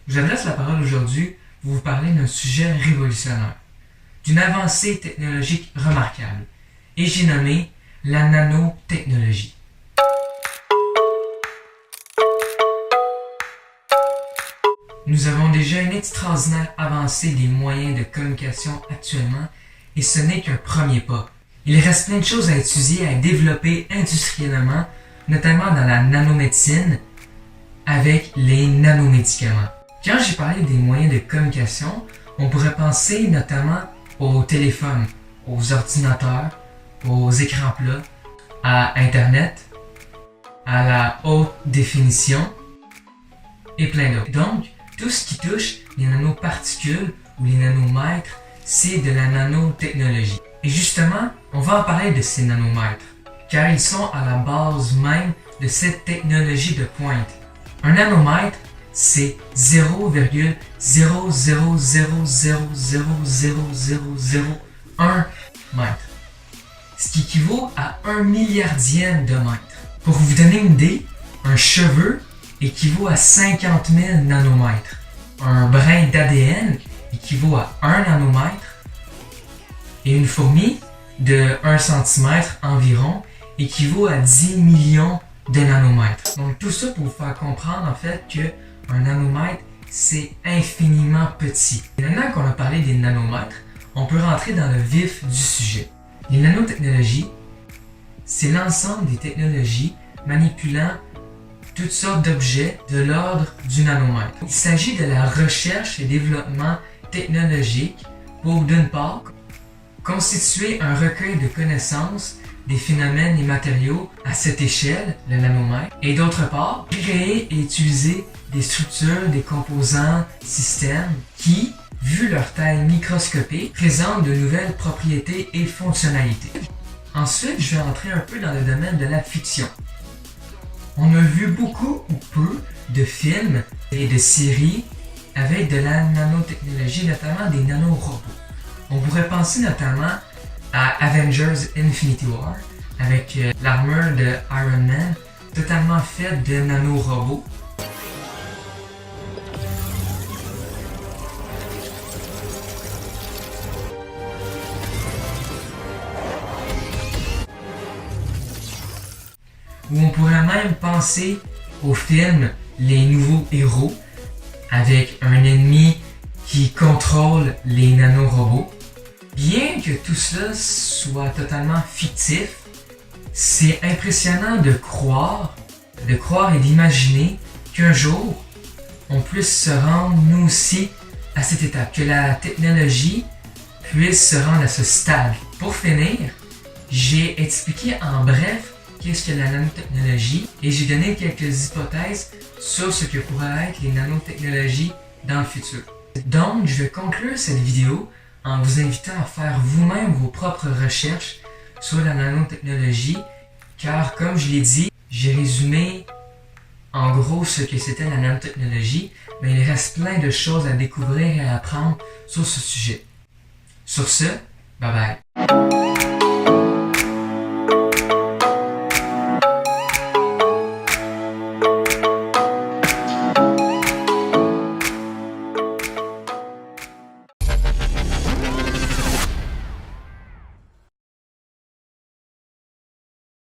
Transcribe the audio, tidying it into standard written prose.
Je vous adresse la parole aujourd'hui pour vous parler d'un sujet révolutionnaire, d'une avancée technologique remarquable, et j'ai nommé la nanotechnologie. Nous avons déjà une extraordinaire avancée des moyens de communication actuellement, et ce n'est qu'un premier pas. Il reste plein de choses à étudier et à développer industriellement, notamment dans la nanomédecine, avec les nanomédicaments. Quand j'ai parlé des moyens de communication, on pourrait penser notamment aux téléphones, aux ordinateurs, aux écrans plats, à Internet, à la haute définition et plein d'autres. Donc, tout ce qui touche les nanoparticules ou les nanomètres, c'est de la nanotechnologie. Et justement, on va en parler de ces nanomètres, car ils sont à la base même de cette technologie de pointe. Un nanomètre, c'est 0,000000001 mètre, ce qui équivaut à 1 milliardième de mètre. Pour vous donner une idée, un cheveu équivaut à 50 000 nanomètres. Un brin d'ADN équivaut à 1 nanomètre. Et une fourmi de 1 cm environ équivaut à 10 millions de nanomètres. Donc tout ça pour vous faire comprendre en fait qu'un nanomètre c'est infiniment petit. Et maintenant qu'on a parlé des nanomètres, on peut rentrer dans le vif du sujet. Les nanotechnologies, c'est l'ensemble des technologies manipulant toutes sortes d'objets de l'ordre du nanomètre. Il s'agit de la recherche et développement technologique pour, d'une part, constituer un recueil de connaissances des phénomènes et matériaux à cette échelle, le nanomètre, et d'autre part, créer et utiliser des structures, des composants, systèmes qui, vu leur taille microscopique, présentent de nouvelles propriétés et fonctionnalités. Ensuite, je vais entrer un peu dans le domaine de la fiction. On a vu beaucoup ou peu de films et de séries avec de la nanotechnologie, notamment des nanorobots. On pourrait penser notamment à Avengers Infinity War, avec l'armure de Iron Man, totalement faite de nanorobots. Ou on pourrait même penser au film Les Nouveaux Héros, avec un ennemi qui contrôle les nanorobots. Bien que tout cela soit totalement fictif, c'est impressionnant de croire et d'imaginer qu'un jour, on puisse se rendre nous aussi à cette étape, que la technologie puisse se rendre à ce stade. Pour finir, j'ai expliqué en bref qu'est-ce que la nanotechnologie et j'ai donné quelques hypothèses sur ce que pourraient être les nanotechnologies dans le futur. Donc, je vais conclure cette vidéo en vous invitant à faire vous-même vos propres recherches sur la nanotechnologie, car comme je l'ai dit, j'ai résumé en gros ce que c'était la nanotechnologie, mais il reste plein de choses à découvrir et à apprendre sur ce sujet. Sur ce, bye bye!